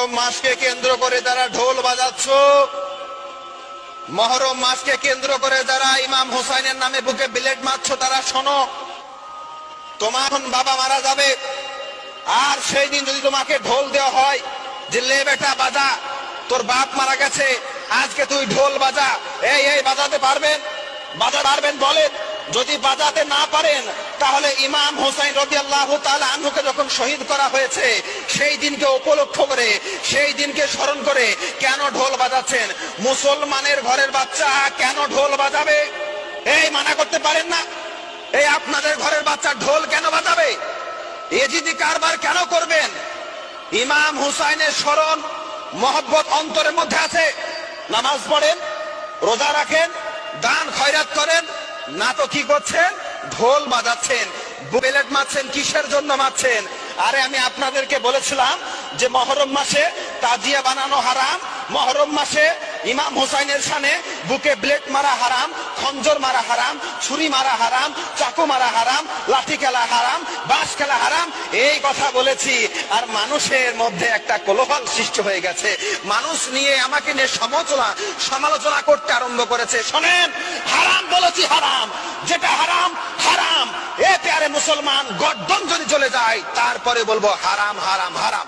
মহরম মাসকে কেন্দ্র করে যারা ঢোল বাজাচ্ছ, মহরম মাসকে কেন্দ্র করে যারা ইমাম হুসাইনের নামে বুকে বিলেট মারছ, তারা শোনো, তোমার বাবা মারা যাবে, আর সেই দিন যদি তোমাকে ঢোল দেওয়া হয় যে লে বেটা বাজা, তোর বাপ মারা গেছে, আজকে তুই ঢোল বাজা, এই বাজাতে পারবেন? বাজাতে পারবেন বলেন? যদি বাজাতে না পারেন, তাহলে ইমাম হুসাইন রাদিয়াল্লাহু তাআলা আনহুকে যখন শহীদ করা হয়েছে, সেই দিনকে উপলক্ষ করে, সেই দিনকে স্মরণ করে কেন ঢোল বাজাচ্ছেন? মুসলমানের ঘরের বাচ্চা কেন ঢোল বাজাবে? এই মানা করতে পারেন না? এই আপনাদের ঘরের বাচ্চা ঢোল কেন বাজাবে? এজিদি কারবার কেন করবেন? ইমাম হুসাইনের স্মরণ মহব্বত অন্তরের মধ্যে আছে, নামাজ পড়েন, রোজা রাখেন, দান খয়রাত করেন, না তো কি করছেন? ঢোল বাজাচ্ছেন, বেলেট মারছেন। কিসের জন্য মারছেন? আরে আমি আপনাদেরকে বলেছিলাম যে মহরম মাসে তাজিয়া বানানো হারাম, মহরম মাসে ইমাম হুসাইনের শানে বুকে ব্লেড মারা হারাম, খঞ্জর মারা হারাম, ছুরি মারা হারাম, চাকু মারা হারাম, লাঠি খেলা হারাম, বাঁশ খেলা হারাম, এই কথা বলেছি। আর মানুষের মধ্যে একটা কোলাহল সৃষ্টি হয়ে গেছে, মানুষ নিয়ে আমাকে নিয়ে সমালোচনা করতে আরম্ভ করেছে। শোনেন, হারাম বলেছি, হারাম, যেটা হারাম হারাম। এ প্যারে মুসলমান, গর্দন যদি চলে যায় তারপরে বলবো হারাম হারাম হারাম।